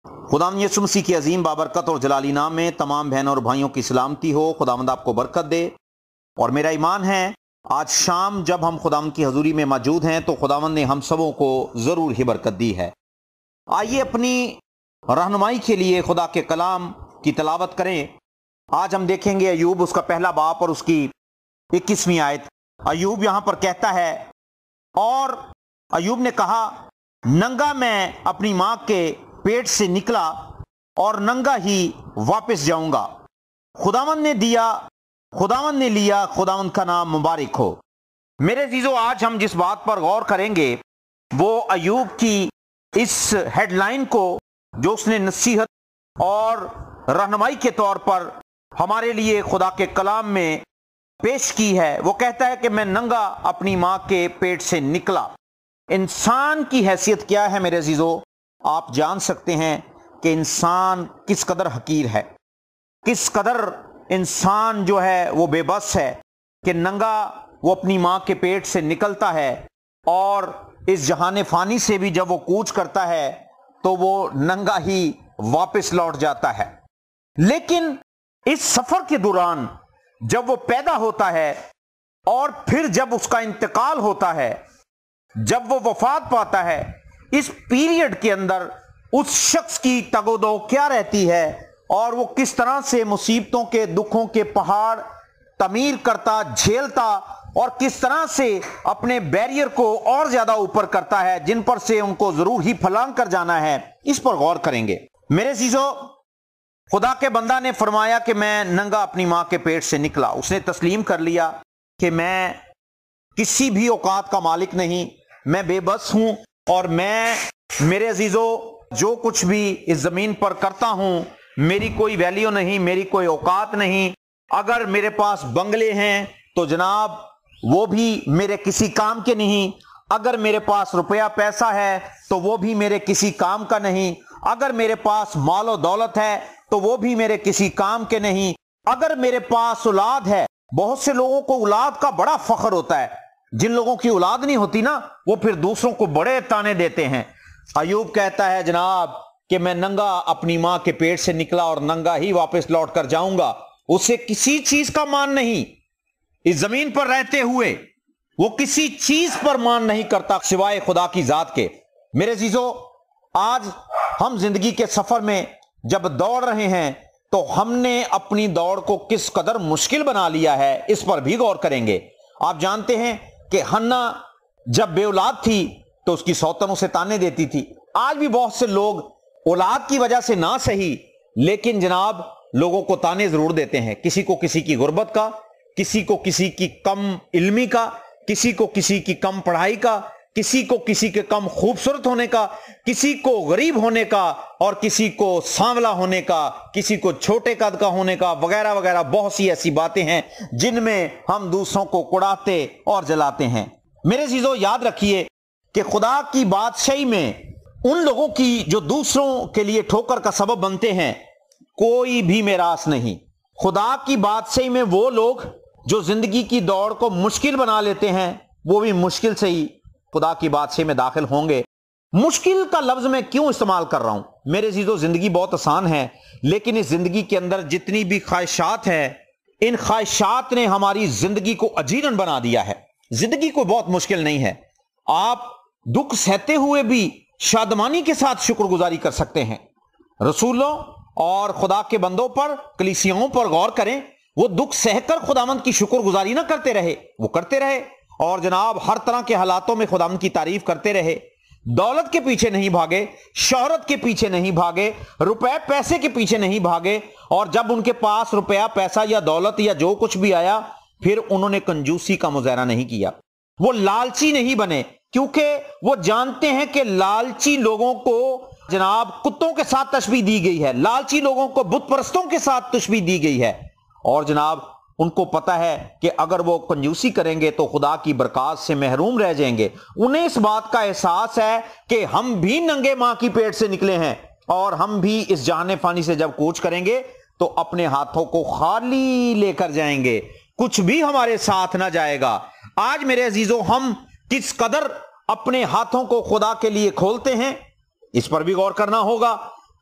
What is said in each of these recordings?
खुदावंद यीशु मसीह की अजीम बाबरकत और जलाली नाम में तमाम बहनों और भाइयों की सलामती हो। खुदावंद आपको बरकत दे। और मेरा ईमान है आज शाम जब हम खुदावंद की हजूरी में मौजूद हैं तो खुदावंद ने हम सबों को ज़रूर ही बरकत दी है। आइए अपनी रहनुमाई के लिए खुदा के कलाम की तलावत करें। आज हम देखेंगे अय्यूब उसका पहला बाप और उसकी 21वीं आयत। अय्यूब यहाँ पर कहता है, और अय्यूब ने कहा, नंगा मैं अपनी माँ के पेट से निकला और नंगा ही वापस जाऊंगा। खुदावंद ने दिया, खुदावंद ने लिया, खुदावंद का नाम मुबारक हो। मेरे अजीजों, आज हम जिस बात पर गौर करेंगे वो अय्यूब की इस हेडलाइन को जो उसने नसीहत और रहनुमाई के तौर पर हमारे लिए खुदा के कलाम में पेश की है। वो कहता है कि मैं नंगा अपनी माँ के पेट से निकला। इंसान की हैसियत क्या है मेरे अजीजों, आप जान सकते हैं कि इंसान किस कदर हकीर है, किस कदर इंसान जो है वो बेबस है कि नंगा वो अपनी माँ के पेट से निकलता है और इस जहान फानी से भी जब वो कूच करता है तो वो नंगा ही वापस लौट जाता है। लेकिन इस सफर के दौरान जब वो पैदा होता है और फिर जब उसका इंतकाल होता है, जब वो वफात पाता है, इस पीरियड के अंदर उस शख्स की तगोदो क्या रहती है और वो किस तरह से मुसीबतों के, दुखों के पहाड़ तमीर करता, झेलता और किस तरह से अपने बैरियर को और ज्यादा ऊपर करता है जिन पर से उनको जरूर ही फलांग कर जाना है, इस पर गौर करेंगे। मेरे अजीजों, खुदा के बंदा ने फरमाया कि मैं नंगा अपनी माँ के पेट से निकला। उसने तस्लीम कर लिया कि मैं किसी भी औकात का मालिक नहीं, मैं बेबस हूं और मैं, मेरे अजीजों, जो कुछ भी इस जमीन पर करता हूं मेरी कोई वैल्यू नहीं, मेरी कोई औकात नहीं। अगर मेरे पास बंगले हैं तो जनाब वो भी मेरे किसी काम के नहीं। अगर मेरे पास रुपया पैसा है तो वो भी मेरे किसी काम का नहीं। अगर मेरे पास मालो दौलत है तो वो भी मेरे किसी काम के नहीं। अगर मेरे पास औलाद है, बहुत से लोगों को औलाद का बड़ा फख्र होता है, जिन लोगों की औलाद नहीं होती ना वो फिर दूसरों को बड़े ताने देते हैं। अय्यूब कहता है जनाब कि मैं नंगा अपनी मां के पेट से निकला और नंगा ही वापस लौट कर जाऊंगा। उसे किसी चीज का मान नहीं, इस जमीन पर रहते हुए वो किसी चीज पर मान नहीं करता सिवाय खुदा की जात के। मेरे अजीजों, आज हम जिंदगी के सफर में जब दौड़ रहे हैं तो हमने अपनी दौड़ को किस कदर मुश्किल बना लिया है, इस पर भी गौर करेंगे। आप जानते हैं कि हन्ना जब बेऔलाद थी तो उसकी सौतन उसे ताने देती थी। आज भी बहुत से लोग औलाद की वजह से ना सही लेकिन जनाब लोगों को ताने जरूर देते हैं, किसी को किसी की गुर्बत का, किसी को किसी की कम इल्मी का, किसी को किसी की कम पढ़ाई का, किसी को किसी के कम खूबसूरत होने का, किसी को गरीब होने का और किसी को सांवला होने का, किसी को छोटे कद का होने का, वगैरह वगैरह। बहुत सी ऐसी बातें हैं जिनमें हम दूसरों को कुड़ाते और जलाते हैं। मेरे चीजों, याद रखिए कि खुदा की बादशाही में उन लोगों की जो दूसरों के लिए ठोकर का सबब बनते हैं कोई भी मेरास नहीं। खुदा की बादशाही में वो लोग जो जिंदगी की दौड़ को मुश्किल बना लेते हैं वो भी मुश्किल से ही खुदा की बादशाही में दाखिल होंगे। मुश्किल का लफ्ज मैं क्यों इस्तेमाल कर रहा हूं? मेरे अजीजों, जिंदगी बहुत आसान है लेकिन इस जिंदगी के अंदर जितनी भी ख्वाहिशात हैं, इन ख्वाहिशात ने हमारी जिंदगी को अजीरन बना दिया है। जिंदगी को बहुत मुश्किल नहीं है। आप दुख सहते हुए भी शादमानी के साथ शुक्रगुजारी कर सकते हैं। रसूलों और खुदा के बंदों पर, कलीसियाओं पर गौर करें, वो दुख सहकर खुदावंद की शुक्रगुजारी ना करते रहे, वो करते रहे और जनाब हर तरह के हालातों में खुदावंद की तारीफ करते रहे। दौलत के पीछे नहीं भागे, शोहरत के पीछे नहीं भागे, रुपए पैसे के पीछे नहीं भागे और जब उनके पास रुपया पैसा या दौलत या जो कुछ भी आया फिर उन्होंने कंजूसी का मुजाहरा नहीं किया। वो लालची नहीं बने क्योंकि वो जानते हैं कि लालची लोगों को जनाब कुत्तों के साथ तशबीह दी गई है, लालची लोगों को बुत परस्तों के साथ तशबीह दी गई है और जनाब उनको पता है कि अगर वो कंजूसी करेंगे तो खुदा की बरकत से महरूम रह जाएंगे। उन्हें इस बात का एहसास है कि हम भी नंगे मां की पेट से निकले हैं और हम भी इस जहान फानी से जब कूच करेंगे तो अपने हाथों को खाली लेकर जाएंगे, कुछ भी हमारे साथ ना जाएगा। आज मेरे अजीजों, हम किस कदर अपने हाथों को खुदा के लिए खोलते हैं, इस पर भी गौर करना होगा।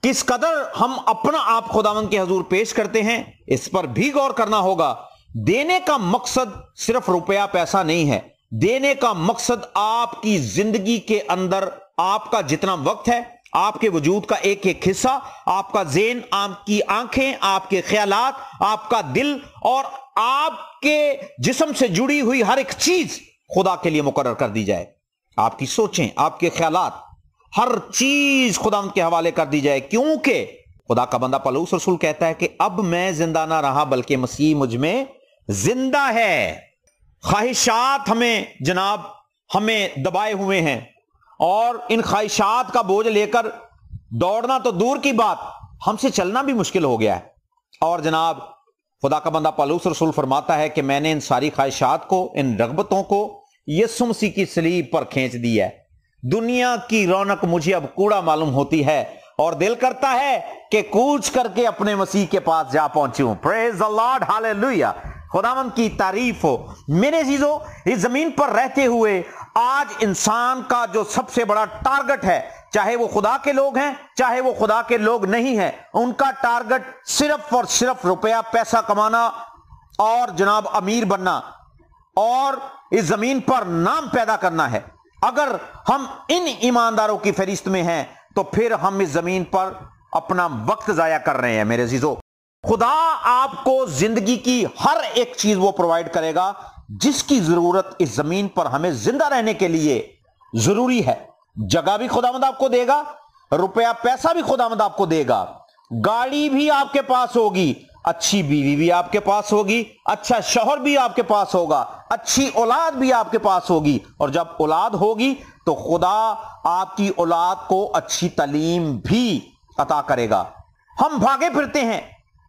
किस कदर हम अपना आप खुदावंद के हजूर पेश करते हैं, इस पर भी गौर करना होगा। देने का मकसद सिर्फ रुपया पैसा नहीं है। देने का मकसद आपकी जिंदगी के अंदर आपका जितना वक्त है, आपके वजूद का एक एक हिस्सा, आपका ज़ेन, आपकी आंखें, आपके ख्यालात, आपका दिल और आपके जिस्म से जुड़ी हुई हर एक चीज खुदा के लिए मुकर्रर कर दी जाए। आपकी सोचें, आपके ख्यालात, हर चीज खुदा के हवाले कर दी जाए, क्योंकि खुदा का बंदा पौलुस रसूल कहता है कि अब मैं जिंदा ना रहा बल्कि मसीह मुझ में जिंदा है। ख्वाहिशात हमें दबाए हुए हैं और इन ख्वाहिशात का बोझ लेकर दौड़ना तो दूर की बात, हमसे चलना भी मुश्किल हो गया है। और जनाब खुदा का बंदा पौलुस रसूल फरमाता है कि मैंने इन सारी ख्वाहिशात को, इन रगबतों को यीशु मसीह की सलीब पर खींच दिया है। दुनिया की रौनक मुझे अब कूड़ा मालूम होती है और दिल करता है कि कूच करके अपने मसीह के पास जा पहुंचूं। प्रेज द लॉर्ड, हालेलुया, खुदावंद की तारीफ हो। मेरे अजीजों, इस जमीन पर रहते हुए आज इंसान का जो सबसे बड़ा टारगेट है, चाहे वो खुदा के लोग हैं चाहे वो खुदा के लोग नहीं हैं, उनका टारगेट सिर्फ और सिर्फ रुपया पैसा कमाना और जनाब अमीर बनना और इस जमीन पर नाम पैदा करना है। अगर हम इन ईमानदारों की फहरिस्त में हैं तो फिर हम इस जमीन पर अपना वक्त जाया कर रहे हैं। मेरे अजीजों, खुदा आपको जिंदगी की हर एक चीज वो प्रोवाइड करेगा जिसकी जरूरत इस जमीन पर हमें जिंदा रहने के लिए जरूरी है। जगह भी खुदावंद आपको देगा, रुपया पैसा भी खुदावंद आपको देगा, गाड़ी भी आपके पास होगी, अच्छी बीवी भी आपके पास होगी, अच्छा शौहर भी आपके पास होगा, अच्छी औलाद भी आपके पास होगी। और जब औलाद होगी तो खुदा आपकी औलाद को अच्छी तालीम भी अता करेगा। हम भागे फिरते हैं,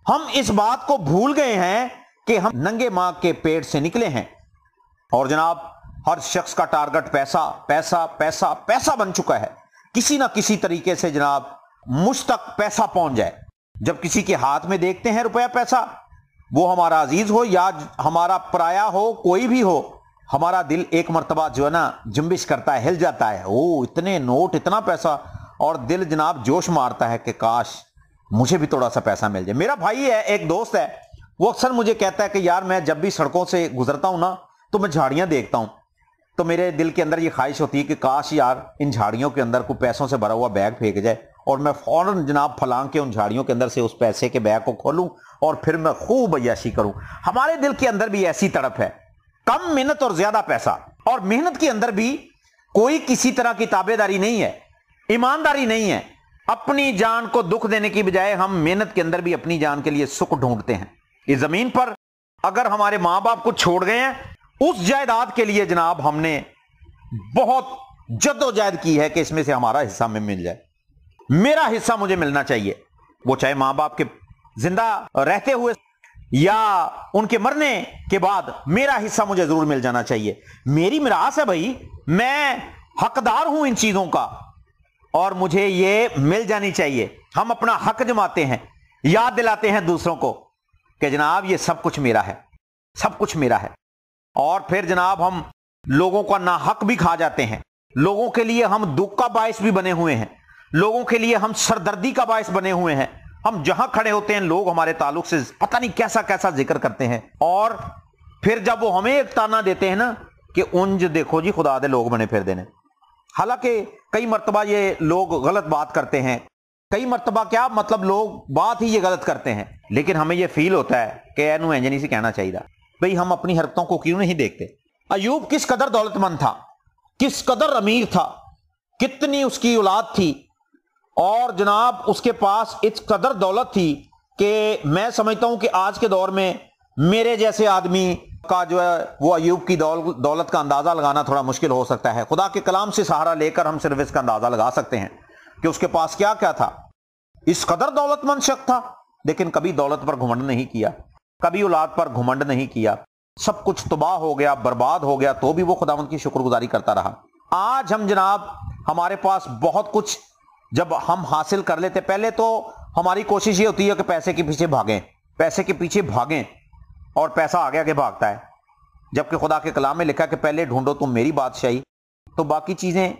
हम इस बात को भूल गए हैं कि हम नंगे मां के पेट से निकले हैं और जनाब हर शख्स का टारगेट पैसा पैसा पैसा पैसा बन चुका है। किसी ना किसी तरीके से जनाब मुझ तक पैसा पहुंच जाए। जब किसी के हाथ में देखते हैं रुपया पैसा, वो हमारा अजीज हो या हमारा पराया हो, कोई भी हो, हमारा दिल एक मर्तबा जो है ना जुम्बिश करता है, हिल जाता है। ओ इतने नोट, इतना पैसा, और दिल जनाब जोश मारता है कि काश मुझे भी थोड़ा सा पैसा मिल जाए। मेरा भाई है, एक दोस्त है, वो अक्सर मुझे कहता है कि यार मैं जब भी सड़कों से गुजरता हूं ना तो मैं झाड़ियां देखता हूं, तो मेरे दिल के अंदर ये ख्वाहिश होती है कि काश यार इन झाड़ियों के अंदर कोई पैसों से भरा हुआ बैग फेंक जाए और मैं फौरन जनाब फलांग के उन झाड़ियों के अंदर से उस पैसे के बैग को खोलूं और फिर मैं खूब अय्याशी करूं। हमारे दिल के अंदर भी ऐसी तड़प है, कम मेहनत और ज्यादा पैसा। और मेहनत के अंदर भी कोई किसी तरह की ताबेदारी नहीं है, ईमानदारी नहीं है। अपनी जान को दुख देने की बजाय हम मेहनत के अंदर भी अपनी जान के लिए सुख ढूंढते हैं। इस जमीन पर अगर हमारे मां बाप को छोड़ गए हैं, उस जायदाद के लिए जनाब हमने बहुत जद्दोजहद की है कि इसमें से हमारा हिस्सा में मिल जाए, मेरा हिस्सा मुझे मिलना चाहिए। वो चाहे मां बाप के जिंदा रहते हुए या उनके मरने के बाद, मेरा हिस्सा मुझे जरूर मिल जाना चाहिए। मेरी मिरास है भाई, मैं हकदार हूं इन चीजों का और मुझे ये मिल जानी चाहिए। हम अपना हक जमाते हैं, याद दिलाते हैं दूसरों को कि जनाब ये सब कुछ मेरा है, सब कुछ मेरा है। और फिर जनाब हम लोगों का ना हक भी खा जाते हैं, लोगों के लिए हम दुख का बायस भी बने हुए हैं, लोगों के लिए हम सरदर्दी का बायस बने हुए हैं। हम जहां खड़े होते हैं लोग हमारे ताल्लुक से पता नहीं कैसा कैसा जिक्र करते हैं और फिर जब वो हमें एक ताना देते हैं ना कि उंज देखो जी खुदा दे लोग बने फिर देने। हालांकि कई मर्तबा ये लोग गलत बात करते हैं, कई मर्तबा क्या मतलब लोग बात ही ये गलत करते हैं, लेकिन हमें ये फील होता है कि एनू इंज नहीं से कहना चाहिए। भाई हम अपनी हरकतों को क्यों नहीं देखते? अयूब किस कदर दौलतमंद था, किस कदर अमीर था, कितनी उसकी औलाद थी और जनाब उसके पास इस कदर दौलत थी कि मैं समझता हूं कि आज के दौर में मेरे जैसे आदमी का जो है वो अयूब की दौलत का अंदाजा लगाना थोड़ा मुश्किल हो सकता है। खुदा के कलाम से सहारा लेकर हम सिर्फ इसका अंदाजा लगा सकते हैं कि उसके पास क्या क्या था। इस कदर दौलतमंद शख्स था, लेकिन कभी दौलत पर घमंड नहीं किया, कभी औलाद पर घमंड नहीं किया। सब कुछ तबाह हो गया, बर्बाद हो गया, तो भी वो खुदावंद की शुक्रगुजारी करता रहा। आज हम जनाब हमारे पास बहुत कुछ जब हम हासिल कर लेते, पहले तो हमारी कोशिश ये होती है कि पैसे के पीछे भागें, पैसे के पीछे भागें और पैसा आगे आगे भागता है। जबकि खुदा के कलाम में लिखा कि पहले ढूंढो तुम मेरी बादशाही, तो बाकी चीजें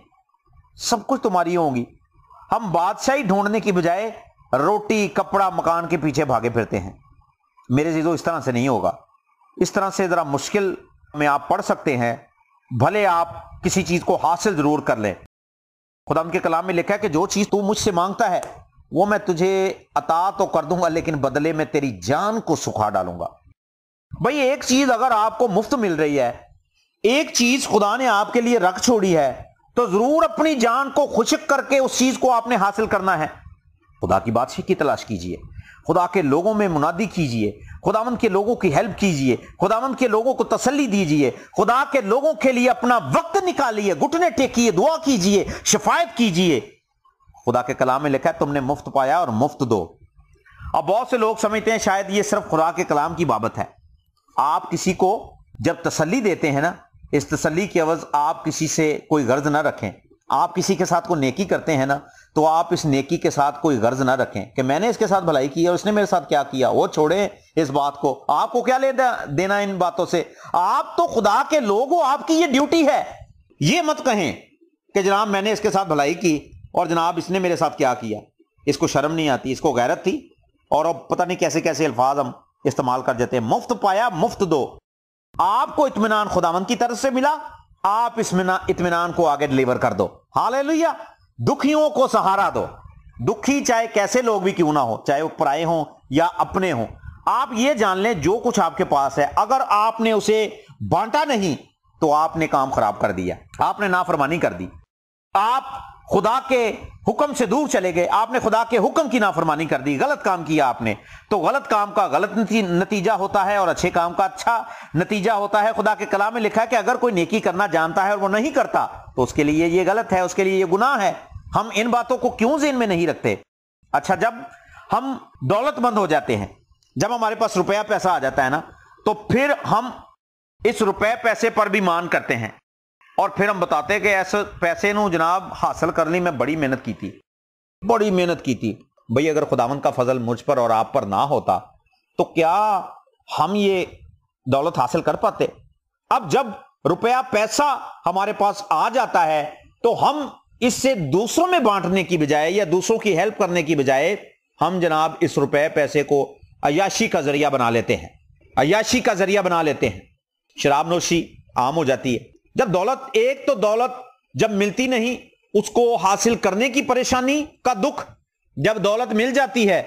सब कुछ तुम्हारी होंगी। ہم بادشاہی ڈھونڈنے کی بجائے روٹی کپڑا مکان کے پیچھے بھاگے پھرتے ہیں۔ میرے عزیزو اس طرح سے نہیں ہوگا۔ اس طرح سے ذرا مشکل میں آپ پڑھ سکتے ہیں، بھلے آپ کسی چیز کو حاصل ضرور کر لیں۔ خدا ان کے کلام میں لکھا ہے کہ جو چیز تو مجھ سے مانگتا ہے وہ میں تجھے عطا تو کر دوں گا، لیکن بدلے میں تیری جان کو سکھا ڈالوں گا۔ بھئی ایک چیز اگر آپ کو مفت مل رہی ہے، ایک چیز خدا نے آپ کے لیے رکھ چھوڑی ہے، تو ضرور اپنی جان کو خشک کر کے اس چیز کو آپ نے حاصل کرنا ہے۔ خدا کی بادشاہی کی تلاش کیجئے، خدا کے لوگوں میں منادی کیجئے، خداوند کے لوگوں کی ہیلپ کیجئے، خداوند کے لوگوں کو تسلی دیجئے، خدا کے لوگوں کے لیے اپنا وقت نکالیے، گھٹنے ٹیکیے، دعا کیجئے، شفاعت کیجئے۔ خدا کے کلام میں لکھا ہے تم نے مفت پایا اور مفت دو۔ اب بہت سے لوگ سمجھتے ہیں شاید یہ صرف خدا کے کلام کی بابت ہے۔ آپ کسی کو جب تسلی دیتے ہیں نا، اس تسلی کی عوض آپ کسی سے کوئی غرض نہ رکھیں۔ آپ کسی کے ساتھ کوئی نیکی کرتے ہیں نا، تو آپ اس نیکی کے ساتھ کوئی غرض نہ رکھیں کہ میں نے اس کے ساتھ بھلائی کی اور اس نے میرے ساتھ کیا کیا، وہ چھوڑیں اس بات کو، آپ کو کیا دینا ان باتوں سے؟ آپ تو خدا کے لوگ ہو، آپ کی یہ ڈیوٹی ہے۔ یہ مت کہیں کہ جناب میں نے اس کے ساتھ بھلائی کی اور جناب اس نے میرے ساتھ کیا کیا۔ اس کو شرم نہیں آتی، اس کو غیرت تھی، اور اب پتہ نہیں کیسے کیسے الفاظ ہم استعمال کر دیتے ہیں۔ مفت پایا مفت دو۔ آپ کو اطمینان خداوند کی طرف سے ملا، آپ اس اطمینان کو آگے ڈلیور کر دو۔ ہاللیلویہ۔ دکھیوں کو سہارا دو۔ دکھی چاہے کیسے لوگ بھی کیوں نہ ہو، چاہے وہ پرائے ہوں یا اپنے ہوں، آپ یہ جان لیں جو کچھ آپ کے پاس ہے اگر آپ نے اسے بانٹا نہیں تو آپ نے کام خراب کر دیا، آپ نے نافرمانی کر دی، آپ خدا کے حکم سے دور چلے گئے، آپ نے خدا کے حکم کی نافرمانی کر دی، غلط کام کیا آپ نے۔ تو غلط کام کا غلط نتیجہ ہوتا ہے اور اچھے کام کا اچھا نتیجہ ہوتا ہے۔ خدا کے کلام میں لکھا ہے کہ اگر کوئی نیکی کرنا جانتا ہے اور وہ نہیں کرتا تو اس کے لیے یہ غلط ہے، اس کے لیے یہ گناہ ہے۔ ہم ان باتوں کو کیوں ذہن میں نہیں رکھتے؟ اچھا، جب ہم دولت مند ہو جاتے ہیں، جب ہمارے پاس روپیہ پیسہ آ جاتا ہے نا، تو پھر ہم اس روپے پیسے پر بھی مان کرتے ہیں، اور پھر ہم بتاتے ہیں کہ ایسے پیسے نو جناب حاصل کرنے میں بڑی محنت کی تھی، بڑی محنت کی تھی۔ بھئی اگر خداوند کا فضل مجھ پر اور آپ پر نہ ہوتا تو کیا ہم یہ دولت حاصل کر پاتے؟ اب جب روپیہ پیسہ ہمارے پاس آ جاتا ہے تو ہم اس سے دوسروں میں بانٹنے کی بجائے یا دوسروں کی ہیلپ کرنے کی بجائے ہم جناب اس روپے پیسے کو عیاشی کا ذریعہ بنا لیتے ہیں، عیاشی کا ذریعہ بنا لیتے ہیں۔ شراب نوشی عام ہو جاتی ہے۔ جب دولت، ایک تو دولت جب ملتی نہیں اس کو حاصل کرنے کی پریشانی کا دکھ، جب دولت مل جاتی ہے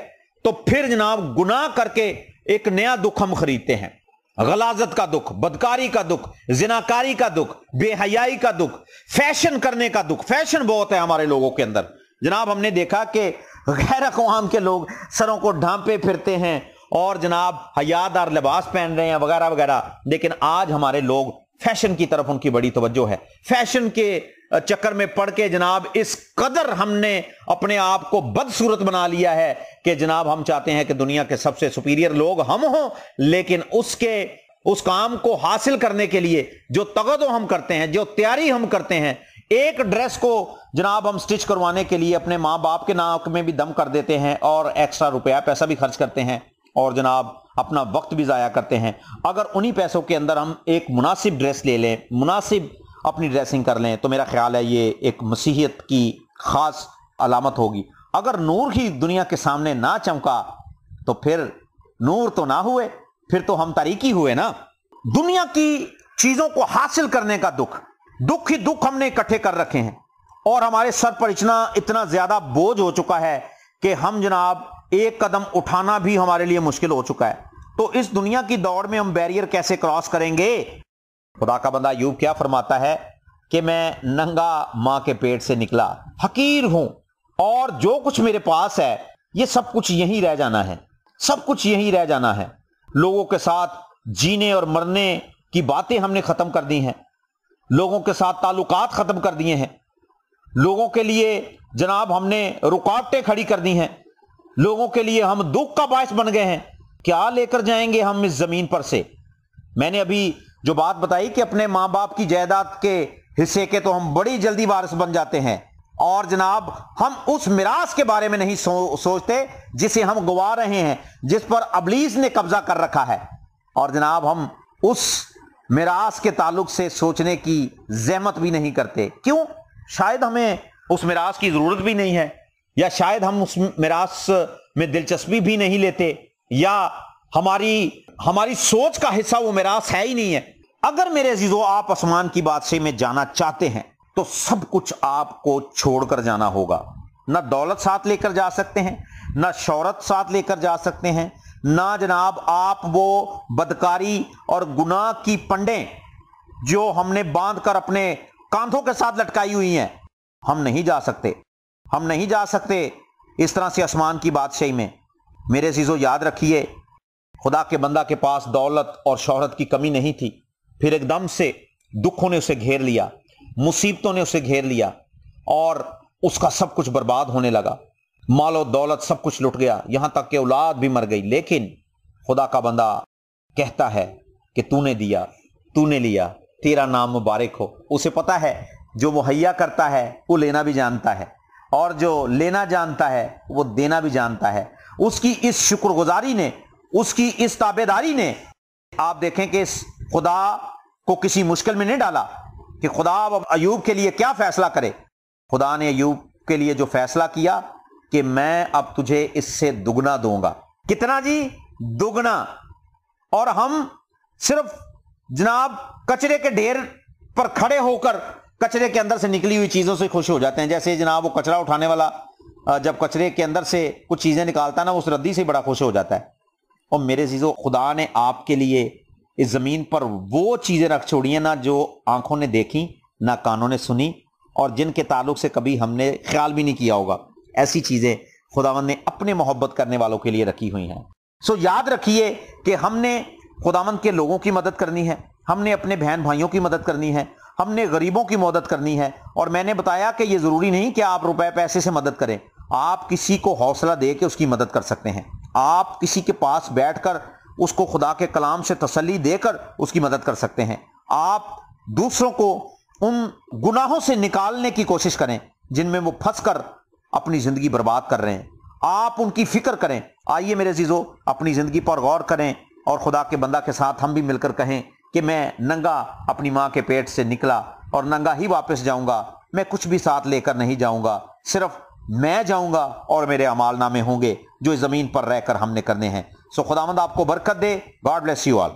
تو پھر جناب گناہ کر کے ایک نیا دکھ ہم خریدتے ہیں، غلاظت کا دکھ، بدکاری کا دکھ، زناکاری کا دکھ، بے حیائی کا دکھ، فیشن کرنے کا دکھ۔ فیشن بہت ہے ہمارے لوگوں کے اندر۔ جناب ہم نے دیکھا کہ غیر اقوام کے لوگ سروں کو ڈھانپے پھرتے ہیں اور جناب حیادار لباس پہن رہے ہیں وغیرہ وغیرہ، لیکن آج ہمارے لوگ فیشن کی طرف ان کی بڑی توجہ ہے۔ فیشن کے چکر میں پڑھ کے جناب اس قدر ہم نے اپنے آپ کو بدصورت بنا لیا ہے کہ جناب ہم چاہتے ہیں کہ دنیا کے سب سے سپیریئر لوگ ہم ہوں، لیکن اس کام کو حاصل کرنے کے لیے جو تغدو ہم کرتے ہیں، جو تیاری ہم کرتے ہیں، ایک ڈریس کو جناب ہم سٹچ کروانے کے لیے اپنے ماں باپ کے ناک میں بھی دم کر دیتے ہیں اور ایکسٹرا روپیہ پیسہ بھی خرچ کرتے ہیں اور جناب اپنا وقت بھی ضائع کرتے ہیں۔ اگر انہی پیسوں کے اندر ہم ایک مناسب ڈریس لے لیں، مناسب اپنی ڈریسنگ کر لیں، تو میرا خیال ہے یہ ایک مسیحیت کی خاص علامت ہوگی۔ اگر نور ہی دنیا کے سامنے نہ چمکا تو پھر نور تو نہ ہوئے، پھر تو ہم تاریکی ہوئے نا۔ دنیا کی چیزوں کو حاصل کرنے کا دکھ ہی دکھ ہم نے اکٹھے کر رکھے ہیں، اور ہمارے سر پر اتنا زیادہ بوجھ ہو چکا ہے کہ ہم جناب ایک قدم اٹھانا بھی ہمارے لیے مشکل ہو چکا ہے۔ تو اس دنیا کی دوڑ میں ہم بیریئر کیسے کراس کریں گے؟ خدا کا بندہ ایوب کیا فرماتا ہے کہ میں ننگا ماں کے پیٹ سے نکلا، حقیر ہوں، اور جو کچھ میرے پاس ہے یہ سب کچھ یہیں رہ جانا ہے، سب کچھ یہیں رہ جانا ہے۔ لوگوں کے ساتھ جینے اور مرنے کی باتیں ہم نے ختم کر دی ہیں، لوگوں کے ساتھ تعلقات ختم کر دیے ہیں، لوگوں کے لیے جناب ہم نے رکاوٹیں کھڑی کر دی ہیں، لوگوں کے لیے ہم دکھ کا باعث بن گئے ہیں۔ کیا لے کر جائیں گے ہم اس زمین پر سے؟ میں نے ابھی جو بات بتائی کہ اپنے ماں باپ کی جائیداد کے حصے کے تو ہم بڑی جلدی وارث بن جاتے ہیں، اور جناب ہم اس میراث کے بارے میں نہیں سوچتے جسے ہم گوا رہے ہیں، جس پر ابلیس نے قبضہ کر رکھا ہے، اور جناب ہم اس میراث کے تعلق سے سوچنے کی زحمت بھی نہیں کرتے۔ کیوں؟ شاید ہمیں اس میراث کی ضرورت بھی نہیں ہے، یا شاید ہم اس میراث میں دلچسپی بھی نہیں لیتے, یا ہماری سوچ کا حصہ وہ میراث ہے ہی نہیں ہے. اگر میرے عزیزو آپ آسمان کی بادشاہی میں جانا چاہتے ہیں تو سب کچھ آپ کو چھوڑ کر جانا ہوگا. نہ دولت ساتھ لے کر جا سکتے ہیں, نہ شہرت ساتھ لے کر جا سکتے ہیں, نہ جناب آپ وہ بدکاری اور گناہ کی پنڈیں جو ہم نے باندھ کر اپنے کاندھوں کے ساتھ لٹکائی ہوئی ہیں, ہم نہیں جا سکتے. ہم نہیں جا سکتے اس طرح سے آسمان کی بادشاہی میں. میرے عزیزو یاد رکھیے, خدا کے بندہ کے پاس دولت اور شہرت کی کمی نہیں تھی, پھر ایک دم سے دکھوں نے اسے گھیر لیا, مصیبتوں نے اسے گھیر لیا اور اس کا سب کچھ برباد ہونے لگا. مال و دولت سب کچھ لٹ گیا, یہاں تک کہ اولاد بھی مر گئی. لیکن خدا کا بندہ کہتا ہے کہ تو نے دیا, تو نے لیا, تیرا نام مبارک ہو. اسے پتا ہے جو مہیا کرتا ہے وہ لینا بھی جانتا ہے, اور جو لینا جانتا ہے وہ دینا بھی جانتا ہے. اس کی اس شکر گزاری نے, اس کی اس تابعداری نے, آپ دیکھیں کہ اس خدا کو کسی مشکل میں نہیں ڈالا کہ خدا اب ایوب کے لیے کیا فیصلہ کرے. خدا نے ایوب کے لیے جو فیصلہ کیا کہ میں اب تجھے اس سے دگنا دوں گا. کتنا جی؟ دگنا. اور ہم صرف جناب کچرے کے ڈھیر پر کھڑے ہو کر کچرے کے اندر سے نکلی ہوئی چیزوں سے خوش ہو جاتے ہیں. جیسے جناب وہ کچرا اٹھانے والا جب کچرے کے اندر سے کچھ چیزیں نکالتا ہے نا, اس ردی سے بڑا خوش ہو جاتا ہے. اور میرے عزیزو, خدا نے آپ کے لیے اس زمین پر وہ چیزیں رکھ چھوڑی ہیں نا جو آنکھوں نے دیکھی, نہ کانوں نے سنی, اور جن کے تعلق سے کبھی ہم نے خیال بھی نہیں کیا ہوگا. ایسی چیزیں خداوند نے اپنے محبت کرنے والوں کے لیے رکھی ہوئی ہیں. سو یاد رکھیے کہ ہم نے خداوند کے لوگوں کی مدد کرنی ہے, ہم نے اپنے بہن بھائیوں کی مدد کرنی ہے, ہم نے غریبوں کی مدد کرنی ہے. اور میں نے بتایا کہ یہ ضروری نہیں کہ آپ روپے پیسے سے مدد کریں, آپ کسی کو حوصلہ دے کے اس کی مدد کر سکتے ہیں. آپ کسی کے پاس بیٹھ کر اس کو خدا کے کلام سے تسلی دے کر اس کی مدد کر سکتے ہیں. آپ دوسروں کو ان گناہوں سے نکالنے کی کوشش کریں جن میں وہ پھنس کر اپنی زندگی برباد کر رہے ہیں. آپ ان کی فکر کریں. آئیے میرے عزیزو, اپنی زندگی پر غور کریں اور خدا کے بندہ کے ساتھ ہم بھی مل کر کہیں کہ میں ننگا اپنی ماں کے پیٹ سے نکلا اور ننگا ہی واپس جاؤں گا. میں کچھ بھی ساتھ لے کر نہیں جاؤں گا, صرف میں جاؤں گا اور میرے اعمال نامے ہوں گے جو اس زمین پر رہ کر ہم نے کرنے ہیں. سو خداوند آپ کو برکت دے. God bless you all.